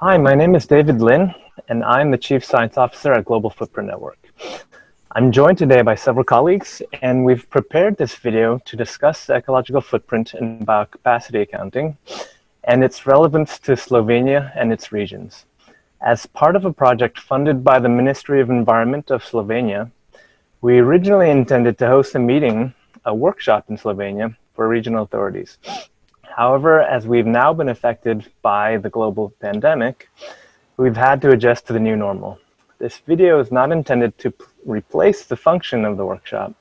Hi, my name is David Lin, and I'm the Chief Science Officer at Global Footprint Network. I'm joined today by several colleagues, and we've prepared this video to discuss the ecological footprint and biocapacity accounting and its relevance to Slovenia and its regions. As part of a project funded by the Ministry of Environment of Slovenia, we originally intended to host a workshop in Slovenia for regional authorities. However, as we've now been affected by the global pandemic, we've had to adjust to the new normal. This video is not intended to replace the function of the workshop,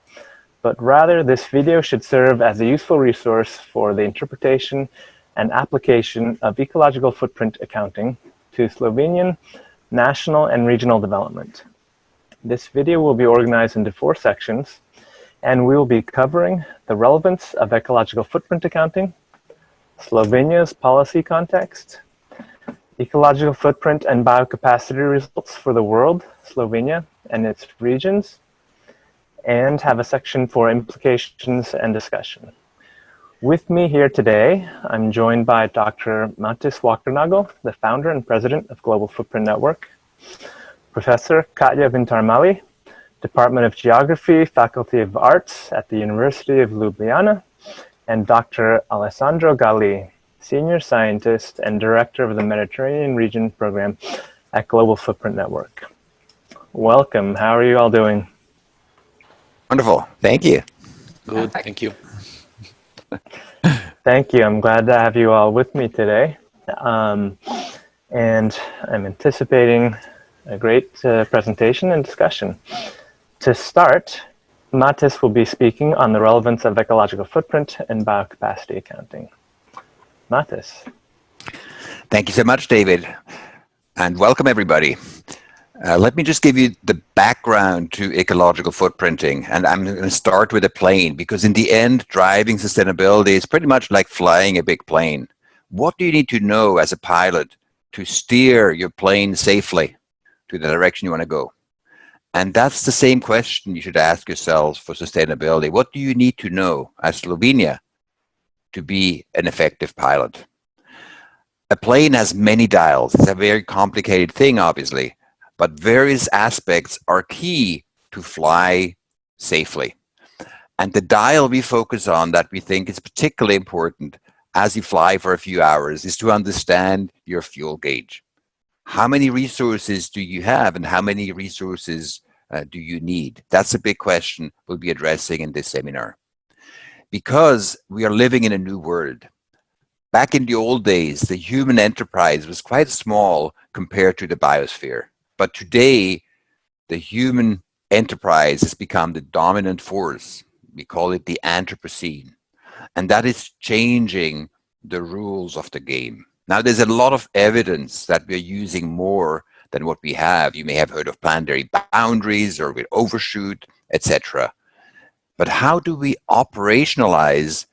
but rather this video should serve as a useful resource for the interpretation and application of ecological footprint accounting to Slovenian, national, and regional development. This video will be organized into 4 sections, and we will be covering the relevance of ecological footprint accounting, Slovenia's policy context, ecological footprint and biocapacity results for the world, Slovenia and its regions, and have a section for implications and discussion. With me here today, I'm joined by Dr. Matis Walkernagel, the founder and president of Global Footprint Network, Professor Katja Vintarmali, Department of Geography, Faculty of Arts at the University of Ljubljana, and Dr. Alessandro Galli, Senior Scientist and Director of the Mediterranean Region Program at Global Footprint Network. Welcome. How are you all doing? Wonderful. Thank you. Good. Thank you. Thank you. I'm glad to have you all with me today. And I'm anticipating a great presentation and discussion. To start, Matis will be speaking on the relevance of ecological footprint and biocapacity accounting. Matis. Thank you so much, David, and welcome everybody. Let me just give you the background to ecological footprinting, and I'm going to start with a plane, because in the end, driving sustainability is pretty much like flying a big plane. What do you need to know as a pilot to steer your plane safely to the direction you want to go? And that's the same question you should ask yourselves for sustainability. What do you need to know as Slovenia to be an effective pilot? A plane has many dials. It's a very complicated thing, obviously, but various aspects are key to fly safely. And the dial we focus on that we think is particularly important as you fly for a few hours is to understand your fuel gauge. How many resources do you have and how many resources do you need? That's a big question we'll be addressing in this seminar. Because we are living in a new world. Back in the old days, the human enterprise was quite small compared to the biosphere. But today, the human enterprise has become the dominant force. We call it the Anthropocene. And that is changing the rules of the game. Now, there's a lot of evidence that we're using more than what we have. You may have heard of planetary boundaries or we overshoot, etc. But how do we operationalize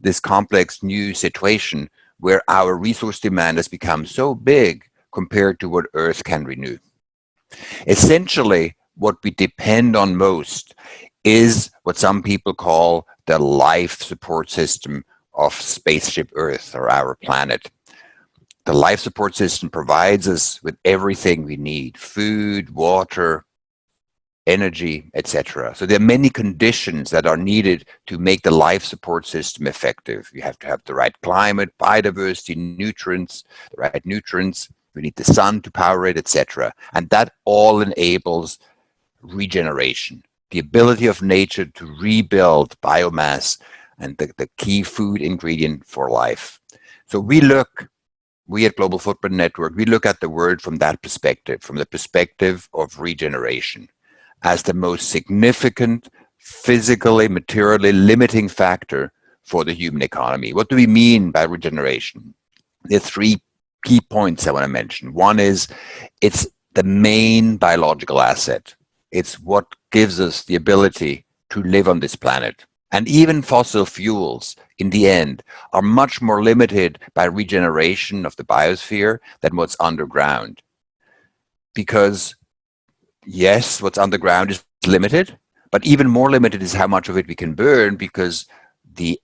this complex new situation where our resource demand has become so big compared to what Earth can renew? Essentially, what we depend on most is what some people call the life support system of spaceship Earth, or our planet. The life support system provides us with everything we need: food, water, energy, etc. So there are many conditions that are needed to make the life support system effective. You have to have the right climate, biodiversity, nutrients, the right nutrients. We need the sun to power it, etc. And that all enables regeneration, the ability of nature to rebuild biomass and the key food ingredient for life. So we at Global Footprint Network, we look at the world from that perspective, from the perspective of regeneration, as the most significant physically, materially limiting factor for the human economy. What do we mean by regeneration? There are 3 key points I want to mention. One is it's the main biological asset. It's what gives us the ability to live on this planet. And even fossil fuels, in the end, are much more limited by regeneration of the biosphere than what's underground. Because, yes, what's underground is limited, but even more limited is how much of it we can burn, because the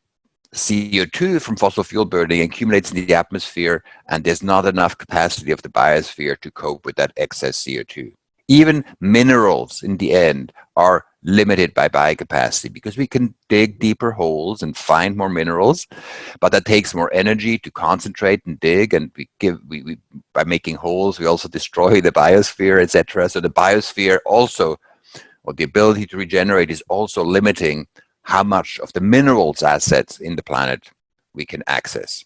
CO2 from fossil fuel burning accumulates in the atmosphere, and there's not enough capacity of the biosphere to cope with that excess CO2. Even minerals, in the end, are limited by biocapacity because we can dig deeper holes and find more minerals, but that takes more energy to concentrate and dig, and by making holes, we also destroy the biosphere, etc. So the biosphere also, or the ability to regenerate, is also limiting how much of the minerals assets in the planet we can access.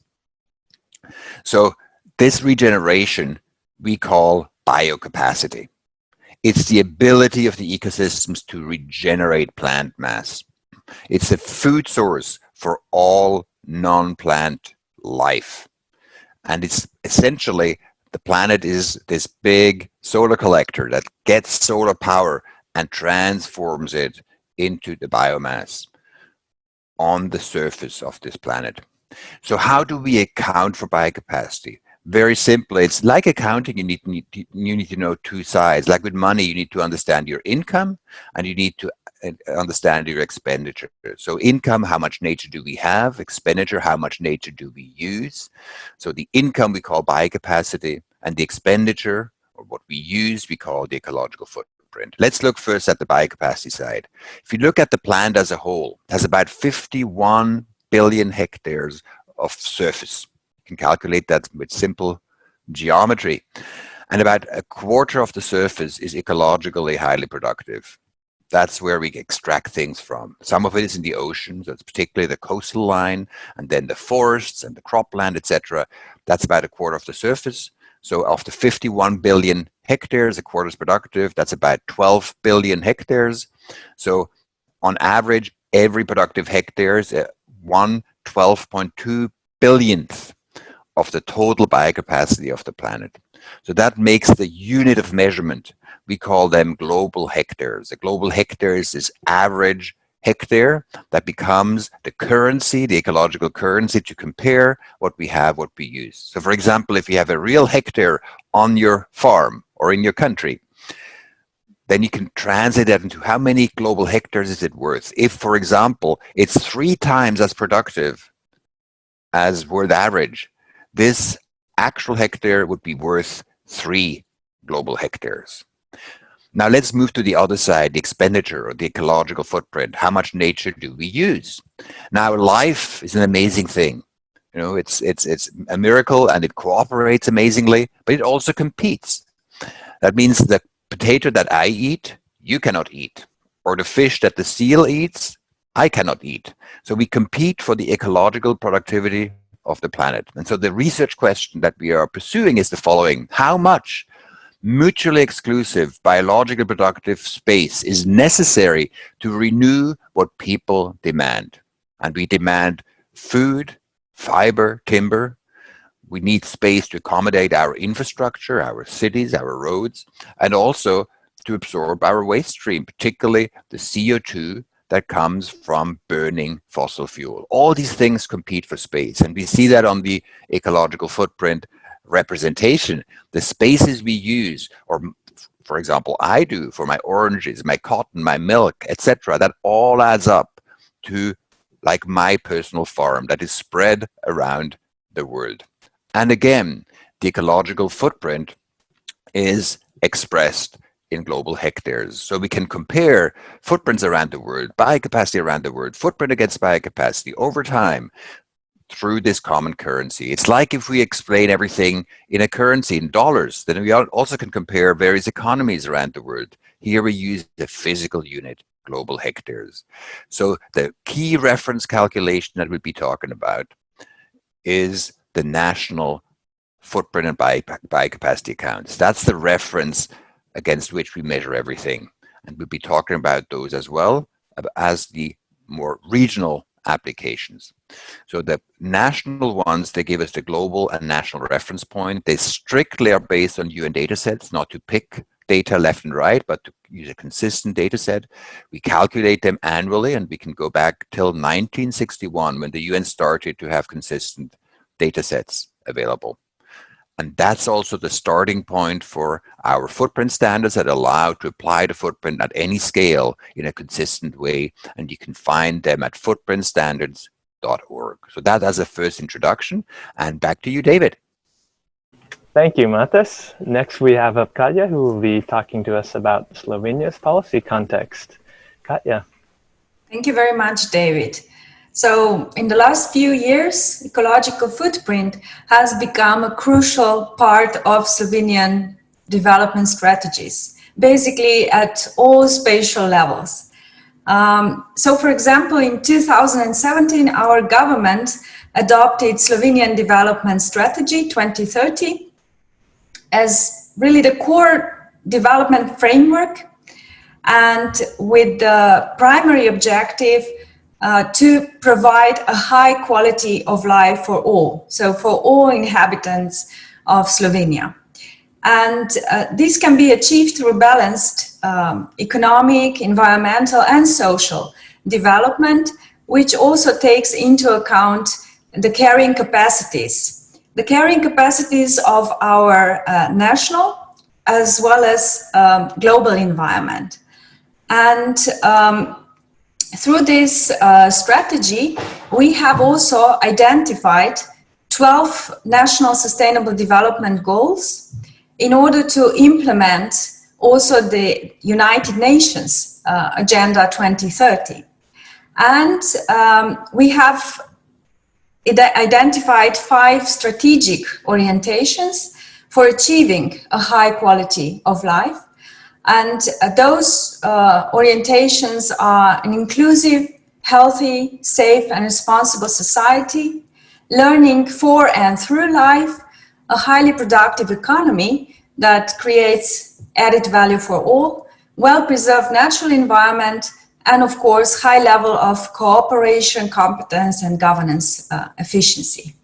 So this regeneration we call biocapacity. It's the ability of the ecosystems to regenerate plant mass. It's a food source for all non-plant life. And it's essentially, the planet is this big solar collector that gets solar power and transforms it into the biomass on the surface of this planet. So how do we account for biocapacity? Very simply, it's like accounting. You need to know two sides. Like with money, you need to understand your income and you need to understand your expenditure. So income, how much nature do we have? Expenditure, how much nature do we use? So the income we call biocapacity, and the expenditure, or what we use, we call the ecological footprint. Let's look first at the biocapacity side. If you look at the planet as a whole, it has about 51 billion hectares of surface. You can calculate that with simple geometry. And about a quarter of the surface is ecologically highly productive. That's where we extract things from. Some of it is in the oceans, that's particularly the coastal line, and then the forests and the cropland, etc. That's about a quarter of the surface. So of the 51 billion hectares, a quarter is productive. That's about 12 billion hectares. So on average, every productive hectare is 1/12.2 billionth of the total biocapacity of the planet. So that makes the unit of measurement. We call them global hectares. A global hectare is this average hectare that becomes the currency, the ecological currency, to compare what we have, what we use. So for example, if you have a real hectare on your farm or in your country, then you can translate that into how many global hectares is it worth. If, for example, it's 3 times as productive as world average, this actual hectare would be worth 3 global hectares. Now let's move to the other side, the expenditure or the ecological footprint. How much nature do we use? Now life is an amazing thing. You know, it's a miracle, and it cooperates amazingly, but it also competes. That means the potato that I eat, you cannot eat, or the fish that the seal eats, I cannot eat. So we compete for the ecological productivity of the planet. And so the research question that we are pursuing is the following: how much mutually exclusive, biologically productive space is necessary to renew what people demand? And we demand food, fiber, timber. We need space to accommodate our infrastructure, our cities, our roads, and also to absorb our waste stream, particularly the CO2 that comes from burning fossil fuel. All these things compete for space, and we see that on the ecological footprint representation. The spaces we use, or for example, I do for my oranges, my cotton, my milk, etc., that all adds up to like my personal farm that is spread around the world. And again, the ecological footprint is expressed in global hectares. So we can compare footprints around the world, biocapacity around the world, footprint against biocapacity over time through this common currency. It's like if we explain everything in a currency, in dollars, then we also can compare various economies around the world. Here we use the physical unit, global hectares. So the key reference calculation that we'll be talking about is the national footprint and biocapacity accounts. That's the reference against which we measure everything. And we'll be talking about those as well as the more regional applications. So the national ones, they give us the global and national reference point. They strictly are based on UN data sets, not to pick data left and right, but to use a consistent data set. We calculate them annually, and we can go back till 1961 when the UN started to have consistent data sets available. And that's also the starting point for our footprint standards that allow to apply the footprint at any scale in a consistent way. And you can find them at footprintstandards.org. global.org. So that as a first introduction, and back to you, David. Thank you, Matas. Next, we have Katja, who will be talking to us about Slovenia's policy context. Katja. Thank you very much, David. So in the last few years, ecological footprint has become a crucial part of Slovenian development strategies, basically at all spatial levels. So for example, in 2017, our government adopted Slovenian Development Strategy 2030 as really the core development framework, and with the primary objective to provide a high quality of life for all, so for all inhabitants of Slovenia. And this can be achieved through balanced economic, environmental and social development, which also takes into account the carrying capacities. The carrying capacities of our national as well as global environment. And through this strategy, we have also identified 12 national sustainable development goals in order to implement also the United Nations Agenda 2030. And we have identified 5 strategic orientations for achieving a high quality of life. And those orientations are an inclusive, healthy, safe and responsible society, learning for and through life, a highly productive economy that creates added value for all, well-preserved natural environment, and of course, high level of cooperation, competence and governance efficiency.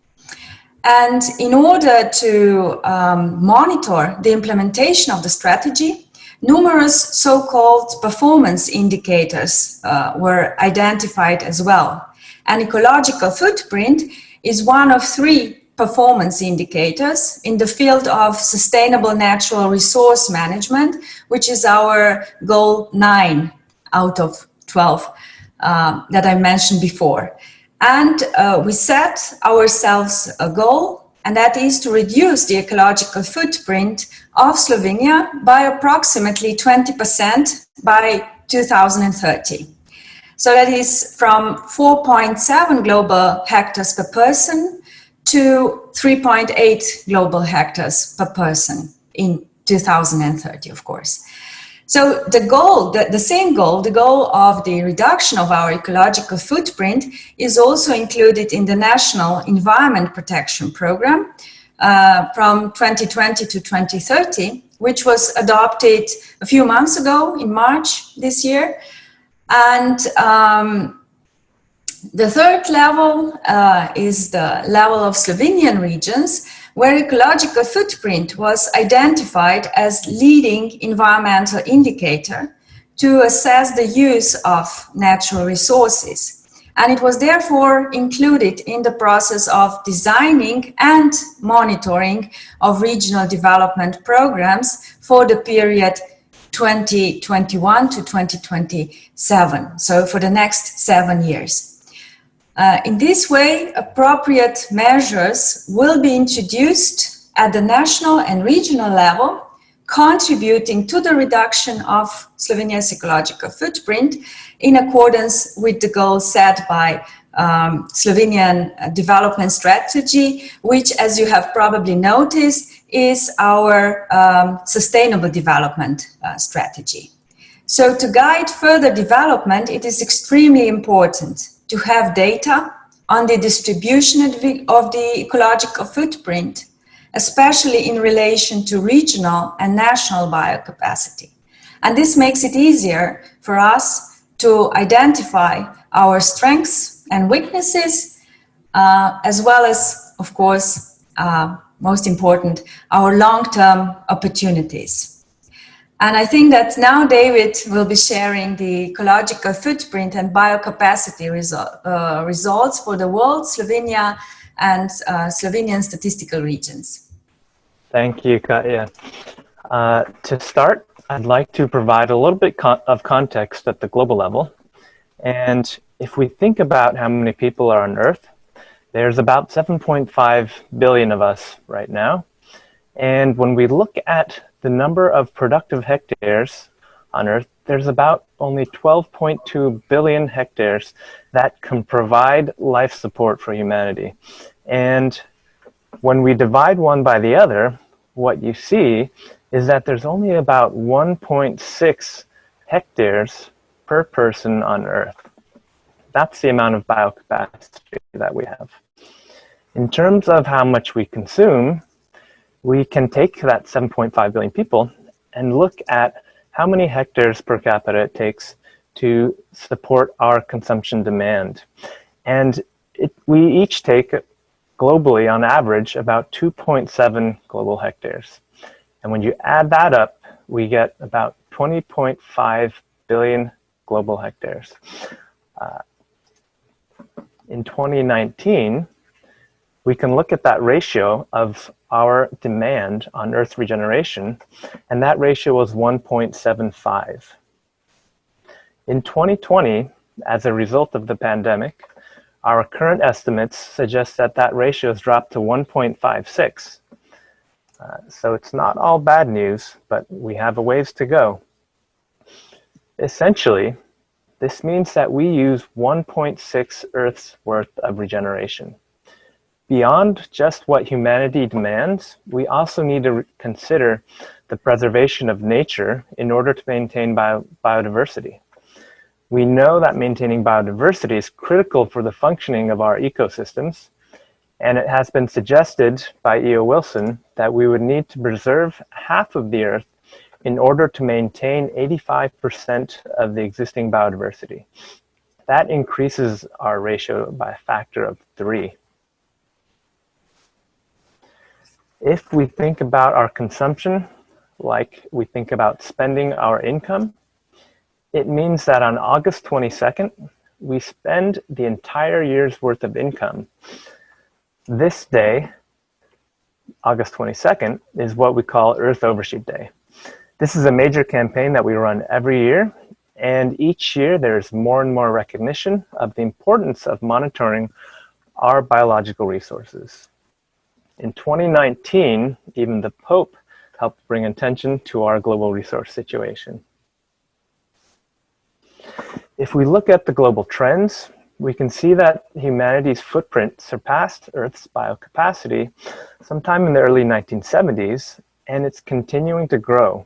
And in order to monitor the implementation of the strategy, numerous so-called performance indicators were identified as well. And ecological footprint is one of 3 performance indicators in the field of sustainable natural resource management, which is our goal 9 out of 12 that I mentioned before. And we set ourselves a goal, and that is to reduce the ecological footprint of Slovenia by approximately 20% by 2030. So that is from 4.7 global hectares per person to 3.8 global hectares per person in 2030, of course. So the goal, the same goal, the goal of the reduction of our ecological footprint is also included in the National Environment Protection Program from 2020 to 2030, which was adopted a few months ago in March this year. And the third level is the level of Slovenian regions, where ecological footprint was identified as leading environmental indicator to assess the use of natural resources. And it was therefore included in the process of designing and monitoring of regional development programs for the period 2021 to 2027, so for the next 7 years. In this way, appropriate measures will be introduced at the national and regional level, contributing to the reduction of Slovenia's ecological footprint in accordance with the goals set by Slovenian Development Strategy, which, as you have probably noticed, is our sustainable development strategy. So to guide further development, it is extremely important to have data on the distribution of the ecological footprint, especially in relation to regional and national biocapacity. And this makes it easier for us to identify our strengths and weaknesses, as well as, of course, most important, our long-term opportunities. And I think that now David will be sharing the ecological footprint and biocapacity results for the world, Slovenia, and Slovenian statistical regions. Thank you, Katja. To start, I'd like to provide a little bit of context at the global level. And If we think about how many people are on Earth, there's about 7.5 billion of us right now. And when we look at the number of productive hectares on Earth, there's about only 12.2 billion hectares that can provide life support for humanity. And when we divide one by the other, what you see is that there's only about 1.6 hectares per person on Earth. That's the amount of biocapacity that we have. In terms of how much we consume, we can take that 7.5 billion people and look at how many hectares per capita it takes to support our consumption demand. And we each take, globally on average, about 2.7 global hectares. And when you add that up, we get about 20.5 billion global hectares. In 2019, we can look at that ratio of our demand on Earth's regeneration, and that ratio was 1.75. In 2020, as a result of the pandemic, our current estimates suggest that that ratio has dropped to 1.56. So it's not all bad news, but we have a ways to go. Essentially, this means that we use 1.6 Earth's worth of regeneration. Beyond just what humanity demands, we also need to consider the preservation of nature in order to maintain biodiversity. We know that maintaining biodiversity is critical for the functioning of our ecosystems, and it has been suggested by E.O. Wilson that we would need to preserve half of the Earth in order to maintain 85% of the existing biodiversity. That increases our ratio by a factor of 3. If we think about our consumption like we think about spending our income, it means that on August 22nd, we spend the entire year's worth of income. This day, August 22nd, is what we call Earth Overshoot Day. This is a major campaign that we run every year, and each year there's more and more recognition of the importance of monitoring our biological resources. In 2019, even the Pope helped bring attention to our global resource situation. If we look at the global trends, we can see that humanity's footprint surpassed Earth's biocapacity sometime in the early 1970s, and it's continuing to grow.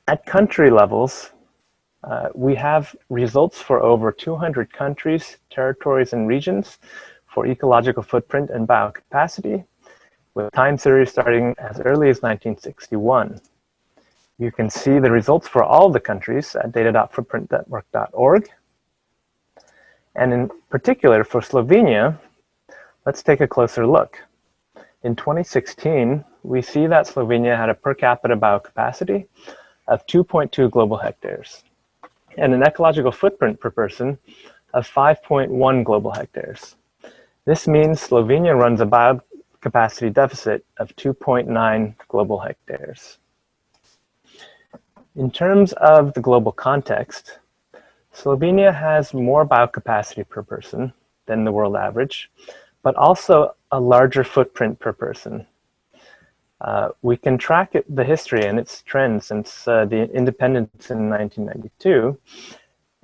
At country levels, we have results for over 200 countries, territories, and regions for ecological footprint and biocapacity, with time series starting as early as 1961. You can see the results for all the countries at data.footprintnetwork.org. And in particular for Slovenia, let's take a closer look. In 2016, we see that Slovenia had a per capita biocapacity of 2.2 global hectares and an ecological footprint per person of 5.1 global hectares. This means Slovenia runs a biocapacity deficit of 2.9 global hectares. In terms of the global context, Slovenia has more biocapacity per person than the world average, but also a larger footprint per person. We can track the history and its trends since the independence in 1992,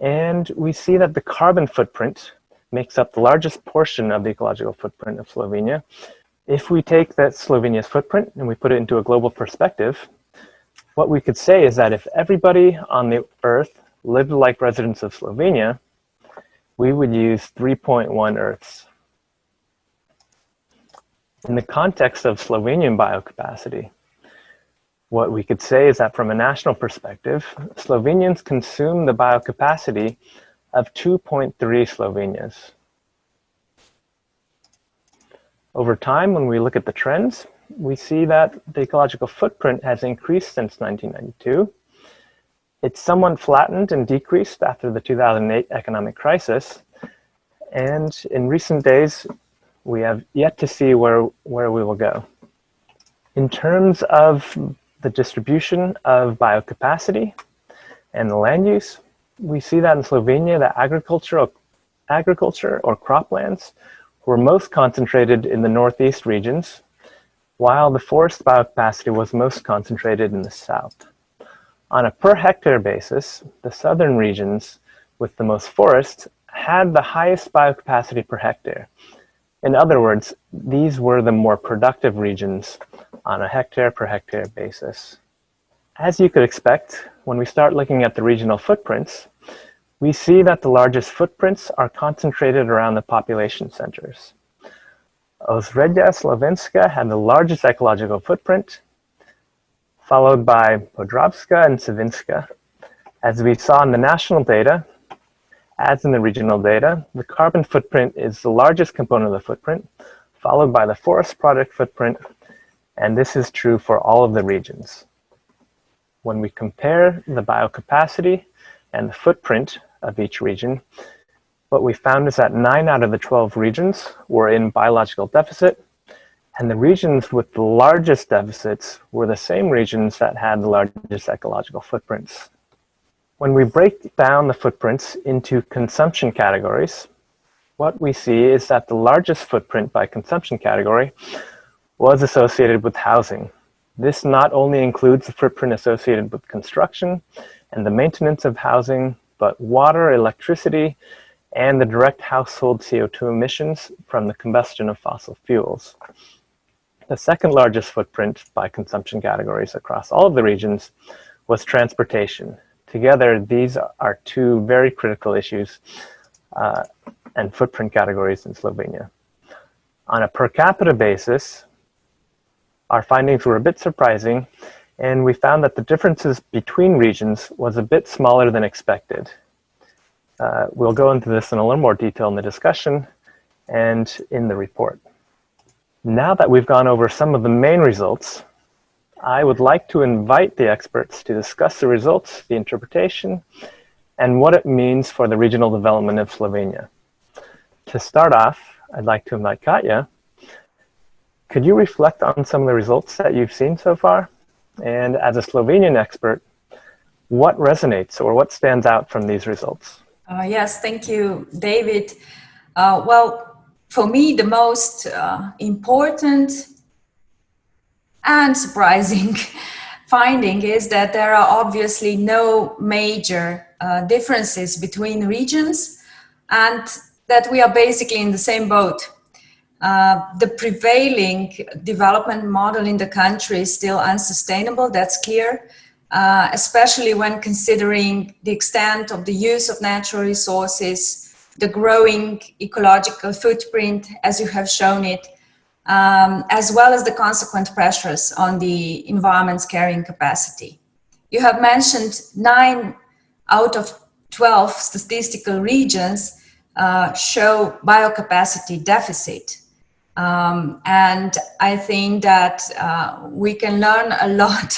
and we see that the carbon footprint makes up the largest portion of the ecological footprint of Slovenia. If we take that Slovenia's footprint and we put it into a global perspective, what we could say is that if everybody on the Earth lived like residents of Slovenia, we would use 3.1 Earths. In the context of Slovenian biocapacity, what we could say is that from a national perspective, Slovenians consume the biocapacity of 2.3 Slovenias. Over time, when we look at the trends, we see that the ecological footprint has increased since 1992. It's somewhat flattened and decreased after the 2008 economic crisis. And in recent days, we have yet to see where we will go. In terms of the distribution of biocapacity and the land use, we see that in Slovenia, the agriculture or croplands were most concentrated in the northeast regions, while the forest biocapacity was most concentrated in the south. On a per hectare basis, the southern regions with the most forest had the highest biocapacity per hectare. In other words, these were the more productive regions on a hectare per hectare basis. As you could expect, when we start looking at the regional footprints, we see that the largest footprints are concentrated around the population centers. Osrednja Slovenska had the largest ecological footprint, followed by Podravska and Savinjska. As we saw in the national data, as in the regional data, the carbon footprint is the largest component of the footprint, followed by the forest product footprint, and this is true for all of the regions. When we compare the biocapacity and the footprint of each region, what we found is that 9 out of the 12 regions were in biological deficit, and the regions with the largest deficits were the same regions that had the largest ecological footprints. When we break down the footprints into consumption categories, what we see is that the largest footprint by consumption category was associated with housing. This not only includes the footprint associated with construction and the maintenance of housing, but water, electricity, and the direct household CO2 emissions from the combustion of fossil fuels. The second largest footprint by consumption categories across all of the regions was transportation. Together, these are two very critical issues and footprint categories in Slovenia. On a per capita basis, our findings were a bit surprising, and we found that the differences between regions was a bit smaller than expected. We'll go into this in a little more detail in the discussion and in the report. Now that we've gone over some of the main results, I would like to invite the experts to discuss the results, the interpretation, and what it means for the regional development of Slovenia. To start off, I'd like to invite Katja. Could you reflect on some of the results that you've seen so far? And as a Slovenian expert, what resonates or what stands out from these results? Yes, thank you, David. Well, for me, the most important and surprising finding is that there are obviously no major differences between regions and that we are basically in the same boat. The prevailing development model in the country is still unsustainable, that's clear, especially when considering the extent of the use of natural resources, the growing ecological footprint, as you have shown it, as well as the consequent pressures on the environment's carrying capacity. You have mentioned 9 out of 12 statistical regions show biocapacity deficit. And I think that we can learn a lot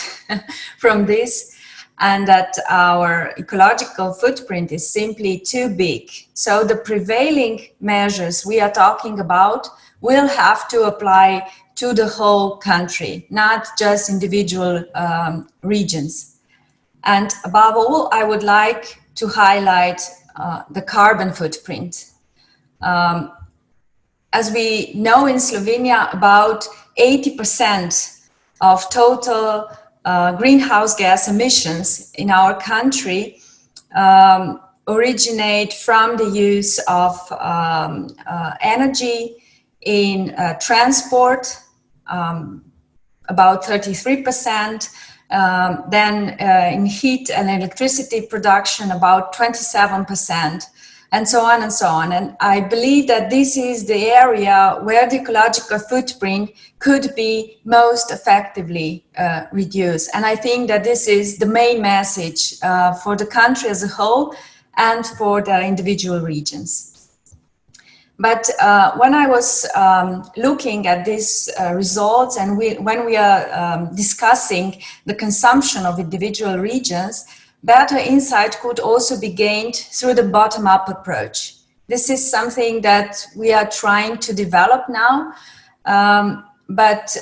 from this, and that our ecological footprint is simply too big. So the prevailing measures we are talking about will have to apply to the whole country, not just individual regions. And above all, I would like to highlight the carbon footprint. As we know, in Slovenia, about 80% of total greenhouse gas emissions in our country originate from the use of energy in transport, about 33%, then in heat and electricity production, about 27%. And so on and so on. And I believe that this is the area where the ecological footprint could be most effectively reduced. And I think that this is the main message for the country as a whole and for the individual regions. But when I was looking at these results, and when we are discussing the consumption of individual regions, better insight could also be gained through the bottom-up approach. This is something that we are trying to develop now, but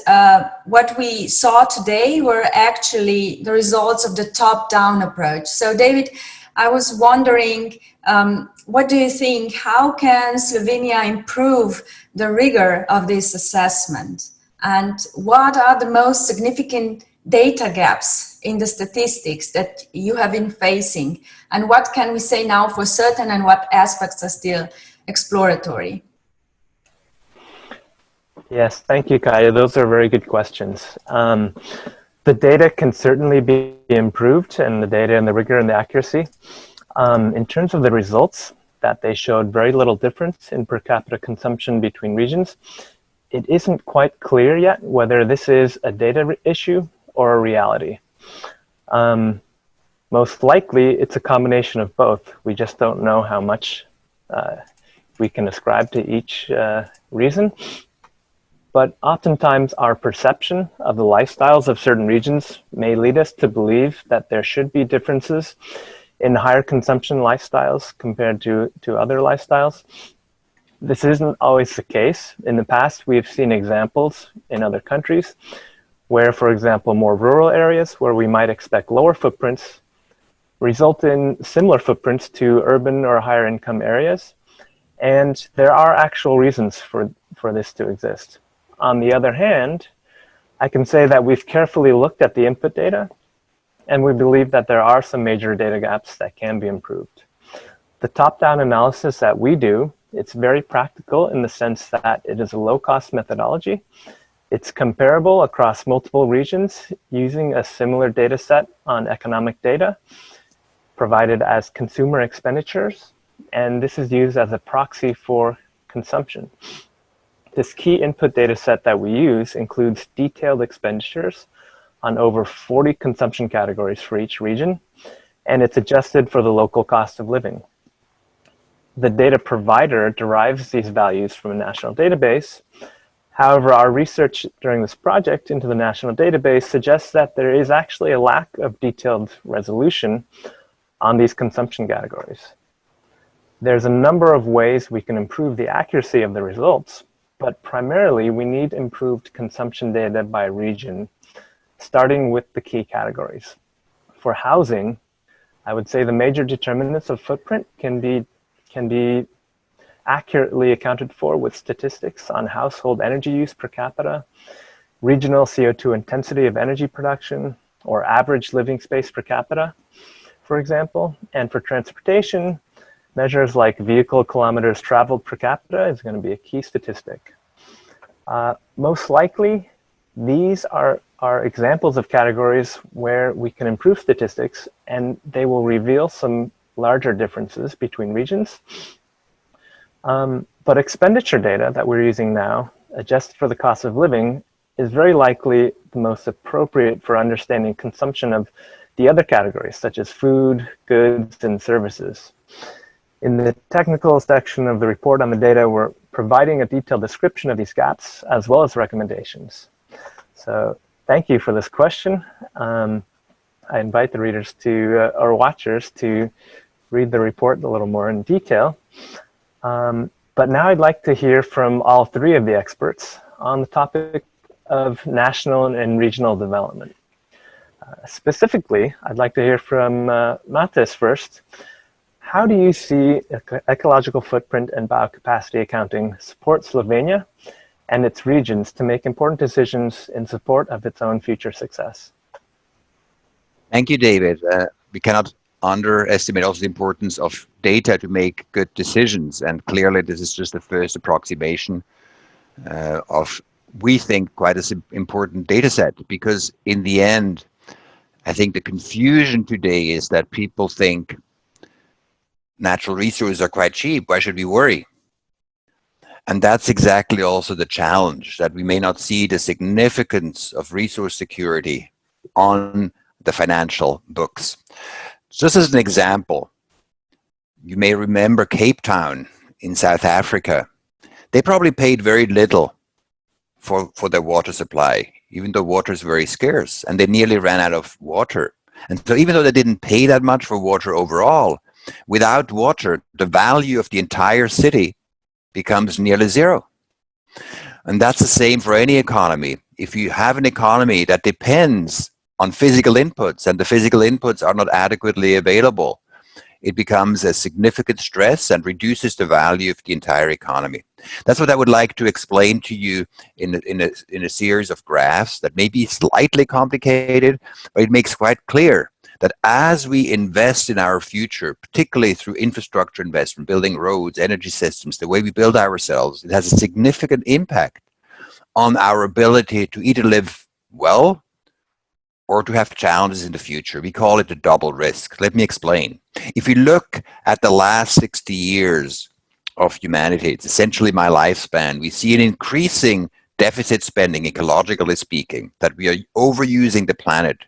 what we saw today were actually the results of the top-down approach. So David, I was wondering, what do you think? How can Slovenia improve the rigor of this assessment? And what are the most significant data gaps in the statistics that you have been facing? And what can we say now for certain, and what aspects are still exploratory? Yes, thank you, Kaya. Those are very good questions. The data can certainly be improved, and the data and the rigor and the accuracy. In terms of the results, that they showed very little difference in per capita consumption between regions. It isn't quite clear yet whether this is a data issue or a reality. Most likely, it's a combination of both. We just don't know how much we can ascribe to each reason. But oftentimes our perception of the lifestyles of certain regions may lead us to believe that there should be differences in higher consumption lifestyles compared to other lifestyles. This isn't always the case. In the past, we've seen examples in other countries where, for example, more rural areas where we might expect lower footprints result in similar footprints to urban or higher income areas. And there are actual reasons for this to exist. On the other hand, I can say that we've carefully looked at the input data, and we believe that there are some major data gaps that can be improved. The top-down analysis that we do, it's very practical in the sense that it is a low-cost methodology. It's comparable across multiple regions using a similar data set on economic data provided as consumer expenditures, and this is used as a proxy for consumption. This key input data set that we use includes detailed expenditures on over 40 consumption categories for each region, and it's adjusted for the local cost of living. The data provider derives these values from a national database. However, our research during this project into the national database suggests that there is actually a lack of detailed resolution on these consumption categories. There's a number of ways we can improve the accuracy of the results, but primarily we need improved consumption data by region, starting with the key categories. For housing, I would say the major determinants of footprint can be accurately accounted for with statistics on household energy use per capita, regional CO2 intensity of energy production, or average living space per capita, for example. And for transportation, measures like vehicle kilometers traveled per capita is going to be a key statistic. Most likely, these are examples of categories where we can improve statistics, and they will reveal some larger differences between regions. But expenditure data that we're using now, adjusted for the cost of living, is very likely the most appropriate for understanding consumption of the other categories, such as food, goods, and services. In the technical section of the report on the data, we're providing a detailed description of these gaps as well as recommendations. So thank you for this question. I invite the readers to, or watchers to read the report a little more in detail. But now I'd like to hear from all three of the experts on the topic of national and regional development. Specifically, I'd like to hear from Matis first. How do you see ecological footprint and biocapacity accounting support Slovenia and its regions to make important decisions in support of its own future success? Thank you, David. We cannot underestimate also the importance of data to make good decisions, and clearly this is just the first approximation of, we think, quite an important data set, because in the end, I think the confusion today is that people think natural resources are quite cheap, why should we worry? And that's exactly also the challenge, that we may not see the significance of resource security on the financial books. Just as an example, you may remember Cape Town in South Africa. They probably paid very little for their water supply, even though water is very scarce, and they nearly ran out of water. And so even though they didn't pay that much for water overall, without water, the value of the entire city becomes nearly zero. And that's the same for any economy. If you have an economy that depends on physical inputs, and the physical inputs are not adequately available, it becomes a significant stress and reduces the value of the entire economy. That's what I would like to explain to you in a series of graphs that may be slightly complicated, but it makes quite clear that as we invest in our future, particularly through infrastructure investment, building roads, energy systems, the way we build ourselves, it has a significant impact on our ability to either live well or to have challenges in the future. We call it the double risk. Let me explain. If you look at the last 60 years of humanity, it's essentially my lifespan, we see an increasing deficit spending, ecologically speaking, that we are overusing the planet.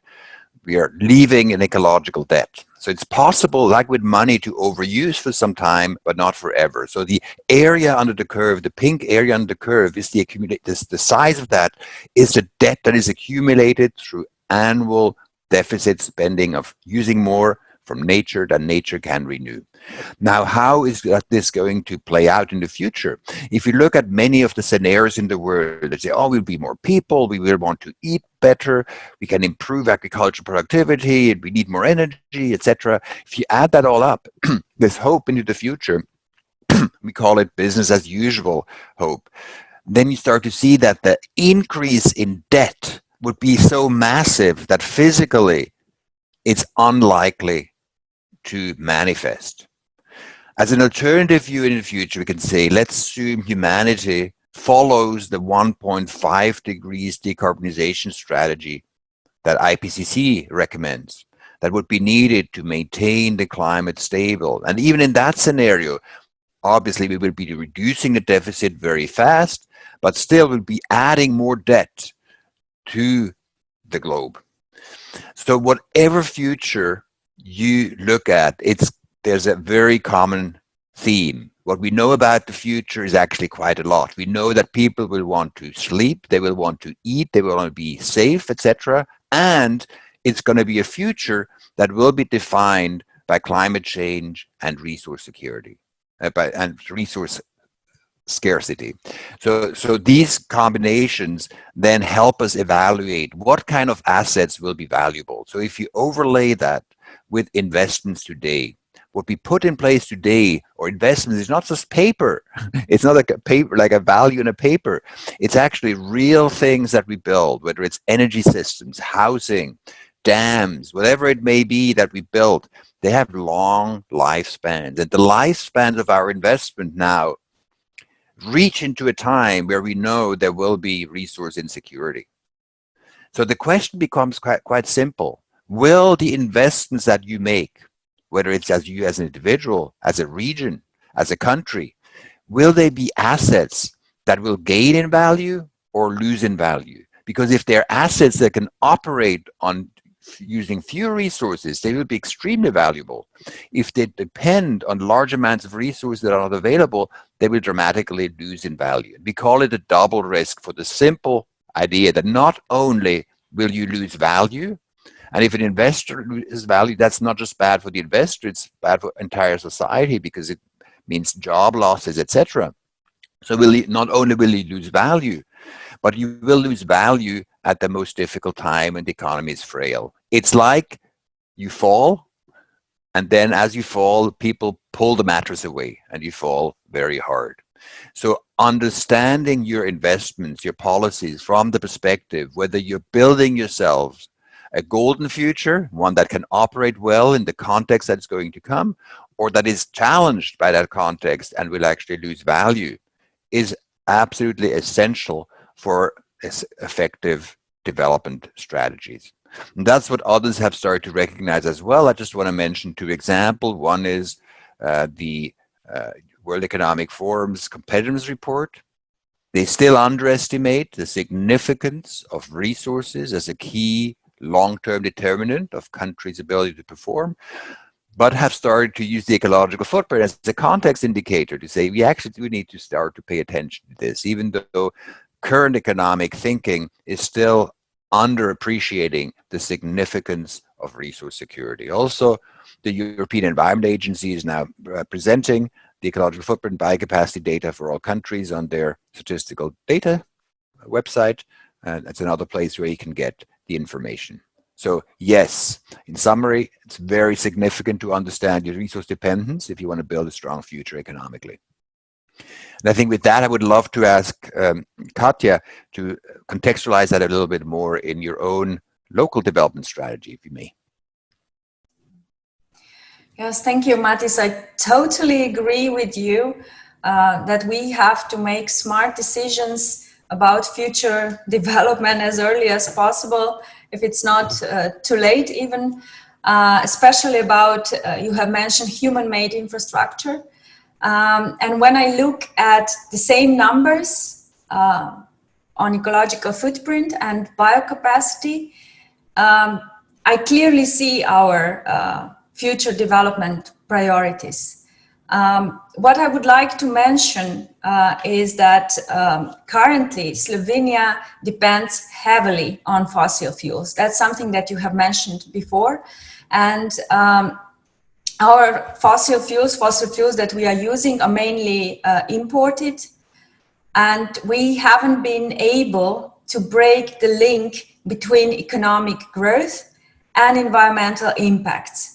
We are leaving an ecological debt. So it's possible, like with money, to overuse for some time, but not forever. So the area under the curve, the pink area under the curve, is the size of that is the debt that is accumulated through annual deficit spending of using more from nature than nature can renew. Now, how is this going to play out in the future? If you look at many of the scenarios in the world, they say, oh, we'll be more people, we will want to eat better, we can improve agricultural productivity, we need more energy, etc. If you add that all up, there's hope into the future. We call it business as usual hope. Then you start to see that the increase in debt would be so massive that physically it's unlikely to manifest. As an alternative view in the future, we can say, let's assume humanity follows the 1.5 degrees decarbonization strategy that IPCC recommends, that would be needed to maintain the climate stable. And even in that scenario, obviously we will be reducing the deficit very fast, but still we'll be adding more debt to the globe. So whatever future you look at, there's a very common theme. What we know about the future is actually quite a lot. We know that people will want to sleep, they will want to eat, they will want to be safe, etc. And it's going to be a future that will be defined by climate change and resource security, and resource scarcity. So these combinations then help us evaluate what kind of assets will be valuable. So if you overlay that with investments today, what we put in place today, or investments, is not just paper. It's not like a paper, like a value in a paper. It's actually real things that we build, whether it's energy systems, housing, dams, whatever it may be that we build. They have long lifespans, and the lifespans of our investment now reach into a time where we know there will be resource insecurity. So the question becomes quite simple. Will the investments that you make, whether it's as you as an individual, as a region, as a country, will they be assets that will gain in value or lose in value? Because if they're assets that can operate on using fewer resources, they will be extremely valuable. If they depend on large amounts of resources that are not available, they will dramatically lose in value. We call it a double risk for the simple idea that not only will you lose value, and if an investor loses value, that's not just bad for the investor, it's bad for entire society because it means job losses, etc. So not only will you lose value, but you will lose value at the most difficult time when the economy is frail. It's like you fall, and then as you fall, people pull the mattress away and you fall very hard. So understanding your investments, your policies from the perspective, whether you're building yourselves a golden future, one that can operate well in the context that's going to come, or that is challenged by that context and will actually lose value, is absolutely essential for effective development strategies. And that's what others have started to recognize as well. I just want to mention two examples. One is the World Economic Forum's competitiveness report. They still underestimate the significance of resources as a key long-term determinant of countries' ability to perform, but have started to use the ecological footprint as a context indicator to say we actually do need to start to pay attention to this, even though current economic thinking is still underappreciating the significance of resource security. Also, the European Environment Agency is now presenting the ecological footprint biocapacity data for all countries on their statistical data website. That's another place where you can get the information. So yes, in summary, it's very significant to understand your resource dependence if you want to build a strong future economically. And I think with that, I would love to ask Katja to contextualize that a little bit more in your own local development strategy, if you may. Yes, thank you, Mattis. I totally agree with you that we have to make smart decisions about future development as early as possible, if it's not too late even, especially about, you have mentioned human-made infrastructure. And when I look at the same numbers on ecological footprint and biocapacity, I clearly see our future development priorities. What I would like to mention is that currently Slovenia depends heavily on fossil fuels. That's something that you have mentioned before. And our fossil fuels that we are using are mainly imported. And we haven't been able to break the link between economic growth and environmental impacts.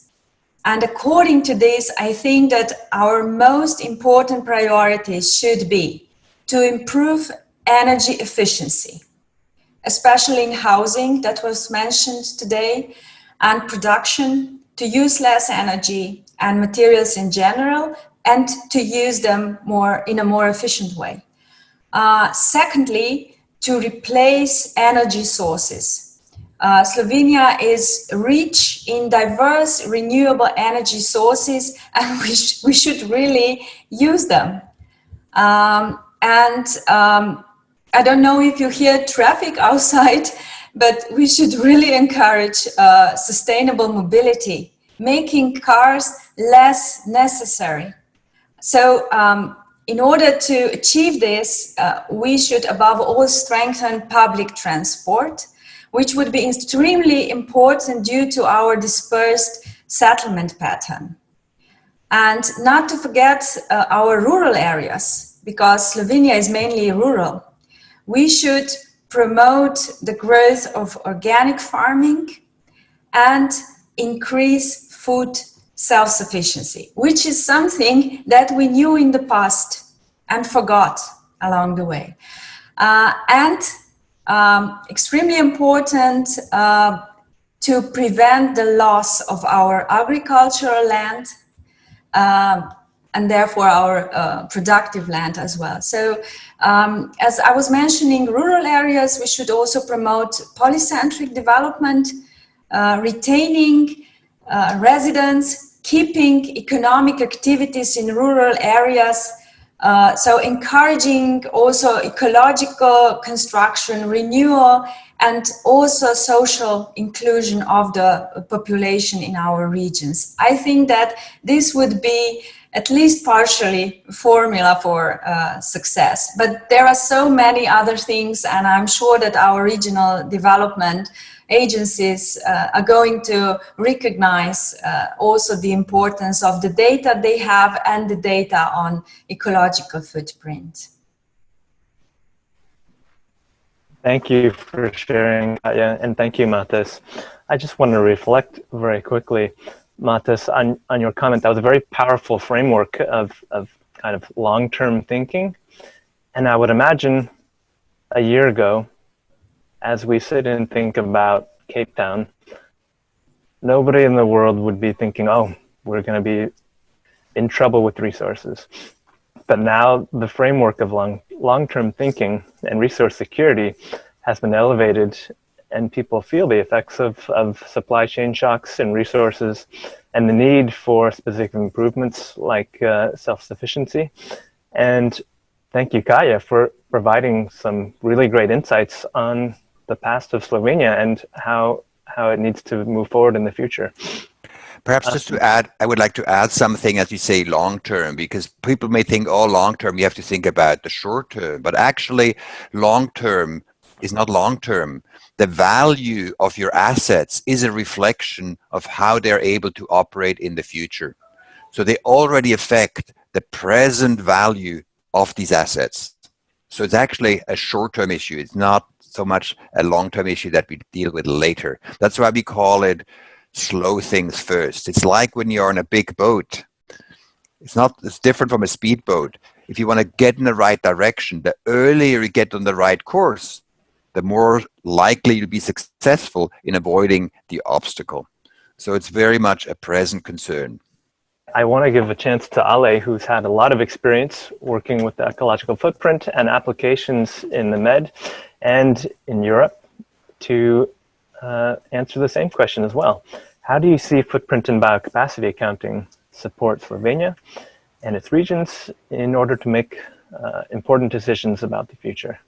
And according to this, I think that our most important priorities should be to improve energy efficiency, especially in housing that was mentioned today, and production, to use less energy and materials in general, and to use them in a more efficient way. Secondly, to replace energy sources. Slovenia is rich in diverse renewable energy sources, and we should really use them. I don't know if you hear traffic outside, but we should really encourage sustainable mobility, making cars less necessary. So in order to achieve this, we should above all strengthen public transport, which would be extremely important due to our dispersed settlement pattern. And not to forget our rural areas, because Slovenia is mainly rural. We should promote the growth of organic farming and increase food self-sufficiency, which is something that we knew in the past and forgot along the way. Extremely important to prevent the loss of our agricultural land and therefore our productive land as well. So as I was mentioning, rural areas, we should also promote polycentric development, retaining residents, keeping economic activities in rural areas, so encouraging also ecological construction, renewal, and also social inclusion of the population in our regions. I think that this would be at least partially a formula for success. But there are so many other things, and I'm sure that our regional development agencies are going to recognize also the importance of the data they have and the data on ecological footprint. Thank you for sharing, Katja, and thank you, Mattis. I just want to reflect very quickly, Mattis, on your comment. That was a very powerful framework of kind of long-term thinking. And I would imagine a year ago, as we sit and think about Cape Town, nobody in the world would be thinking, oh, we're going to be in trouble with resources. But now the framework of long-term thinking and resource security has been elevated, and people feel the effects of supply chain shocks and resources and the need for specific improvements like self-sufficiency. And thank you, Katja, for providing some really great insights on the past of Slovenia and how it needs to move forward in the future. Perhaps just to add, I would like to add something, as you say, long-term, because people may think, oh, long-term, you have to think about the short-term, but actually long-term is not long-term. The value of your assets is a reflection of how they're able to operate in the future. So they already affect the present value of these assets. So it's actually a short-term issue. It's not so much a long-term issue that we deal with later. That's why we call it slow things first. It's like when you're on a big boat. It's different from a speedboat. If you want to get in the right direction, the earlier you get on the right course, the more likely you'll be successful in avoiding the obstacle. So it's very much a present concern. I want to give a chance to Ale, who's had a lot of experience working with the ecological footprint and applications in the Med and in Europe, to answer the same question as well. How do you see footprint and biocapacity accounting support Slovenia and its regions in order to make important decisions about the future?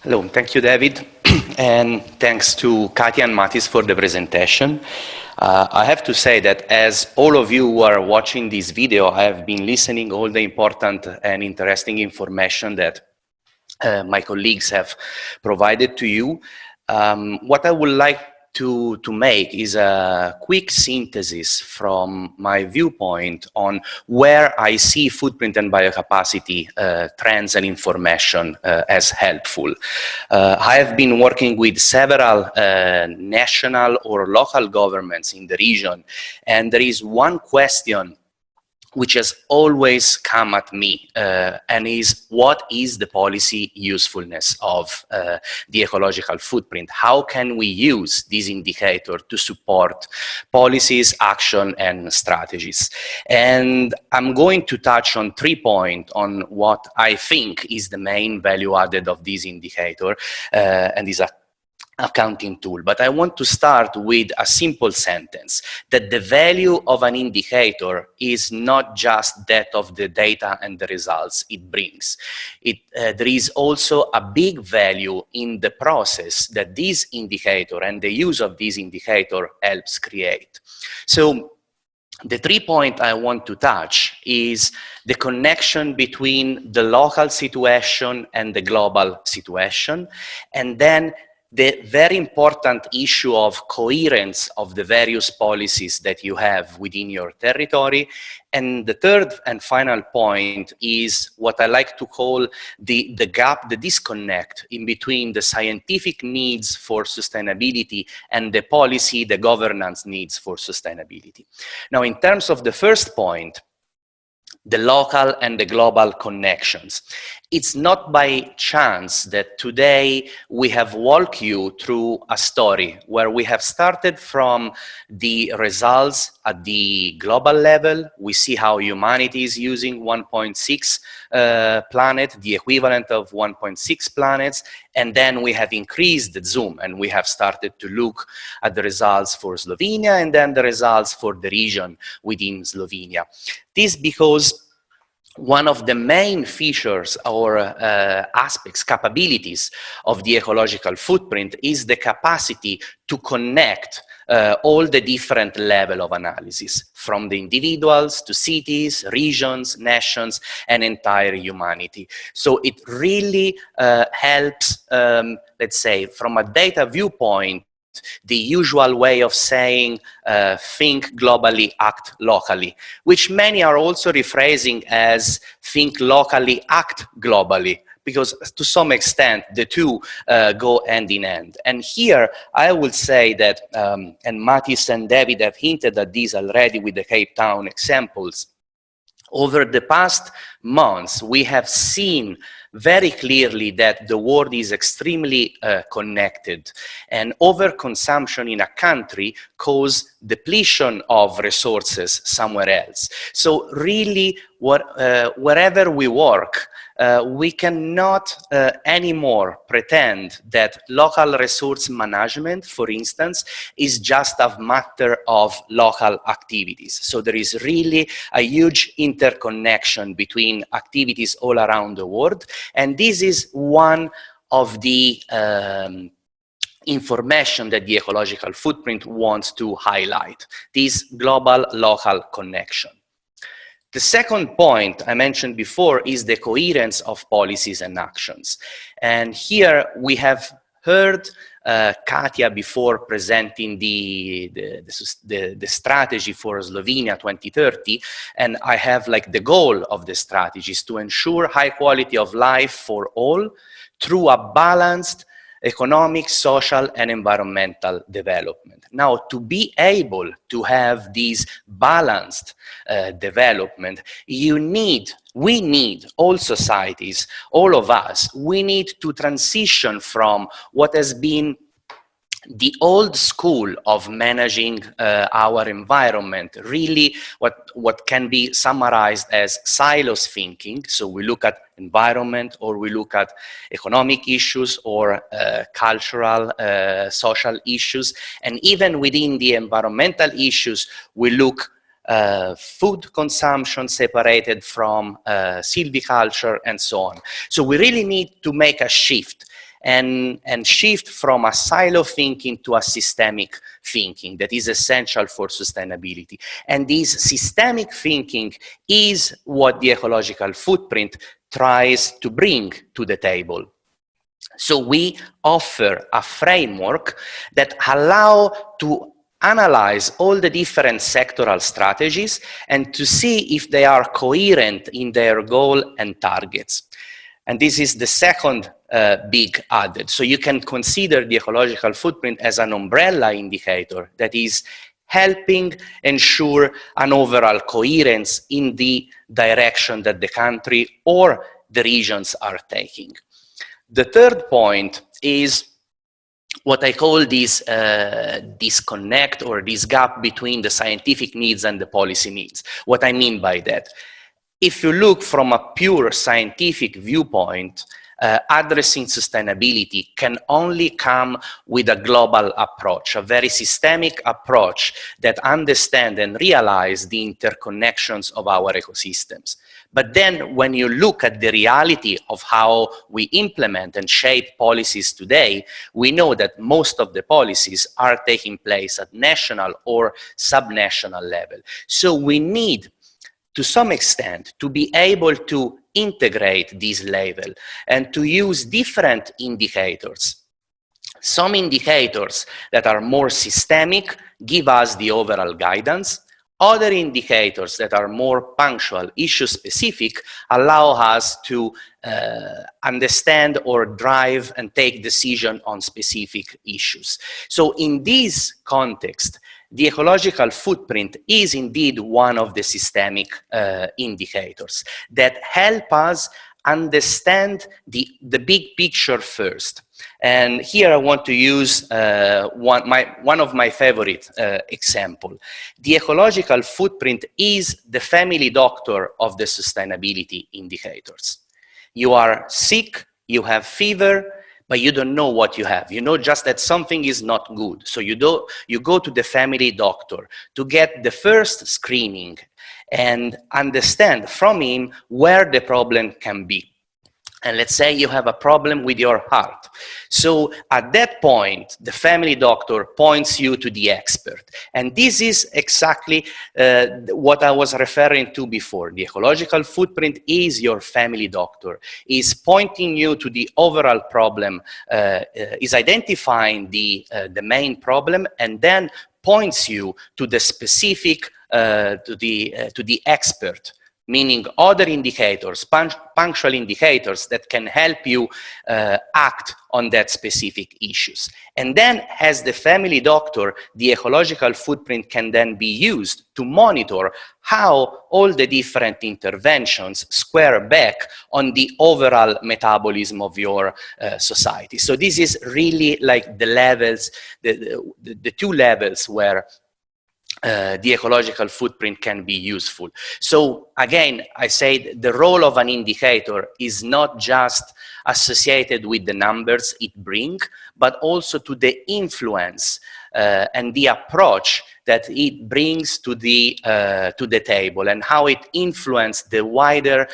Hello, thank you, David, and thanks to Katja and Matis for the presentation. I have to say that as all of you who are watching this video, I have been listening all the important and interesting information that my colleagues have provided to you. What I would like to make is a quick synthesis from my viewpoint on where I see footprint and biocapacity trends and information as helpful. I have been working with several national or local governments in the region, and there is one question which has always come at me, and is, what is the policy usefulness of the ecological footprint? How can we use this indicator to support policies, action, and strategies? And I'm going to touch on 3 points on what I think is the main value added of this indicator and this accounting tool. But I want to start with a simple sentence, that the value of an indicator is not just that of the data and the results it brings. There is also a big value in the process that this indicator and the use of this indicator helps create. So the 3 points I want to touch is the connection between the local situation and the global situation, and then the very important issue of coherence of the various policies that you have within your territory. And the third and final point is what I like to call the gap, the disconnect in between the scientific needs for sustainability and the policy, the governance needs for sustainability. Now, in terms of the first point, the local and the global connections. It's not by chance that today we have walked you through a story where we have started from the results at the global level. We see how humanity is using 1.6 planet, the equivalent of 1.6 planets, and then we have increased the zoom and we have started to look at the results for Slovenia and then the results for the region within Slovenia. This because one of the main features or aspects, capabilities of the ecological footprint is the capacity to connect all the different levels of analysis, from the individuals to cities, regions, nations, and entire humanity. So it really helps, let's say, from a data viewpoint, the usual way of saying think globally, act locally, which many are also rephrasing as think locally, act globally, because to some extent the two go hand in hand. And here I would say that, and Matis and David have hinted at this already with the Cape Town examples, over the past months we have seen very clearly that the world is extremely connected, and overconsumption in a country causes depletion of resources somewhere else. So really, wherever we work, we cannot anymore pretend that local resource management, for instance, is just a matter of local activities. So there is really a huge interconnection between activities all around the world, and this is one of the information that the ecological footprint wants to highlight, this global-local connection. The second point I mentioned before is the coherence of policies and actions. And here we have heard Katia before presenting the strategy for Slovenia 2030, and I have like the goal of the strategy is to ensure high quality of life for all through a balanced economic, social, and environmental development. Now, to be able to have this balanced development, we need, all societies, all of us, we need to transition from what has been the old school of managing our environment, really what can be summarized as silos thinking. So we look at environment, or we look at economic issues, or cultural, social issues. And even within the environmental issues, we look food consumption separated from silviculture and so on. So we really need to make a shift and shift from a silo thinking to a systemic thinking that is essential for sustainability. And this systemic thinking is what the ecological footprint tries to bring to the table. So we offer a framework that allows to analyze all the different sectoral strategies and to see if they are coherent in their goal and targets. And this is the second big added. So you can consider the ecological footprint as an umbrella indicator that is helping ensure an overall coherence in the direction that the country or the regions are taking. The third point is what I call this disconnect, or this gap between the scientific needs and the policy needs. What I mean by that, if you look from a pure scientific viewpoint, addressing sustainability can only come with a global approach, a very systemic approach that understands and realizes the interconnections of our ecosystems. But then when you look at the reality of how we implement and shape policies today, we know that most of the policies are taking place at national or subnational level. So we need, to some extent, to be able to integrate this level and to use different indicators. Some indicators that are more systemic give us the overall guidance. Other indicators that are more punctual, issue-specific, allow us to understand or drive and take decision on specific issues. So in this context, the ecological footprint is indeed one of the systemic indicators that help us understand the big picture first. And here I want to use one of my favorite example. The ecological footprint is the family doctor of the sustainability indicators. You are sick, you have fever, but you don't know what you have. You know just that something is not good. So you go to the family doctor to get the first screening and understand from him where the problem can be. And let's say you have a problem with your heart. So at that point, the family doctor points you to the expert. And this is exactly what I was referring to before. The ecological footprint is your family doctor, is pointing you to the overall problem, is identifying the main problem, and then points you to the specific, to the expert, meaning other indicators, punctual indicators that can help you act on that specific issues. And then as the family doctor, the ecological footprint can then be used to monitor how all the different interventions square back on the overall metabolism of your society. So this is really like the levels, the two levels where the ecological footprint can be useful. So again, I say the role of an indicator is not just associated with the numbers it brings, but also to the influence and the approach that it brings to the table, and how it influences the wider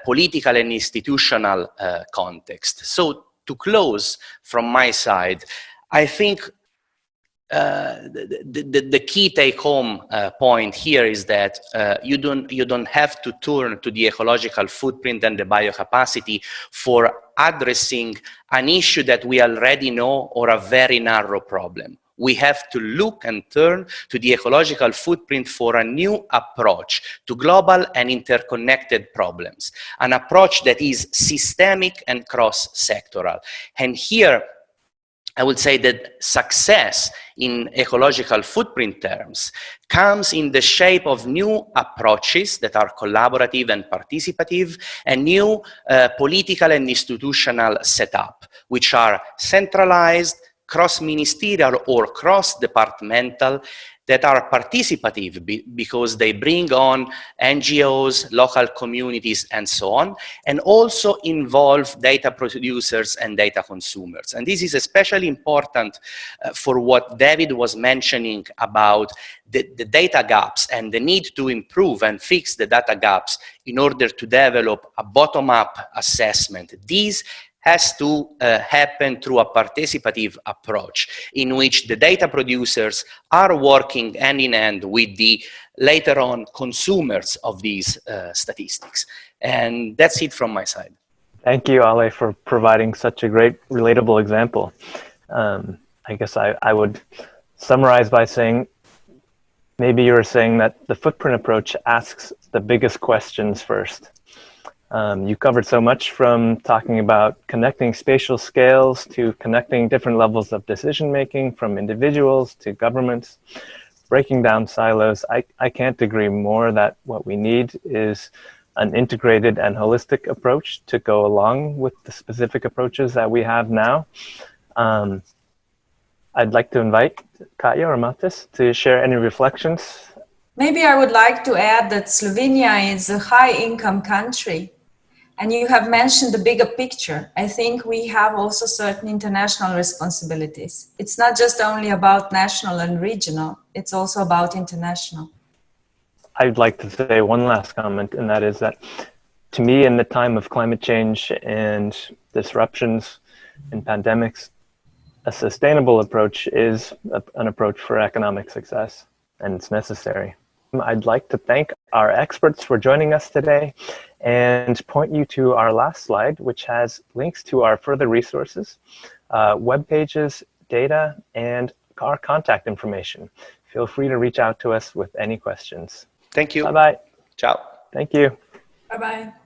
political and institutional context. So to close from my side, I think the key take-home point here is that you don't have to turn to the ecological footprint and the biocapacity for addressing an issue that we already know or a very narrow problem. We have to look and turn to the ecological footprint for a new approach to global and interconnected problems, an approach that is systemic and cross-sectoral. And here, I would say that success in ecological footprint terms comes in the shape of new approaches that are collaborative and participative, and new political and institutional setup, which are centralized, cross-ministerial or cross-departmental, that are participative because they bring on NGOs, local communities, and so on, and also involve data producers and data consumers. And this is especially important for what David was mentioning about the data gaps and the need to improve and fix the data gaps in order to develop a bottom-up assessment. These has to happen through a participative approach in which the data producers are working hand in hand with the later on consumers of these statistics. And that's it from my side. Thank you, Ale, for providing such a great relatable example. I guess I would summarize by saying, maybe you were saying that the footprint approach asks the biggest questions first. You covered so much, from talking about connecting spatial scales to connecting different levels of decision-making, from individuals to governments, breaking down silos. I can't agree more that what we need is an integrated and holistic approach to go along with the specific approaches that we have now. I'd like to invite Katja or Matis to share any reflections. Maybe I would like to add that Slovenia is a high-income country. And you have mentioned the bigger picture. I think we have also certain international responsibilities. It's not just only about national and regional, it's also about international. I'd like to say one last comment, and that is that, to me, in the time of climate change and disruptions and pandemics, a sustainable approach is an approach for economic success, and it's necessary. I'd like to thank our experts for joining us today and point you to our last slide, which has links to our further resources, web pages, data, and our contact information. Feel free to reach out to us with any questions. Thank you. Bye-bye. Ciao. Thank you. Bye-bye.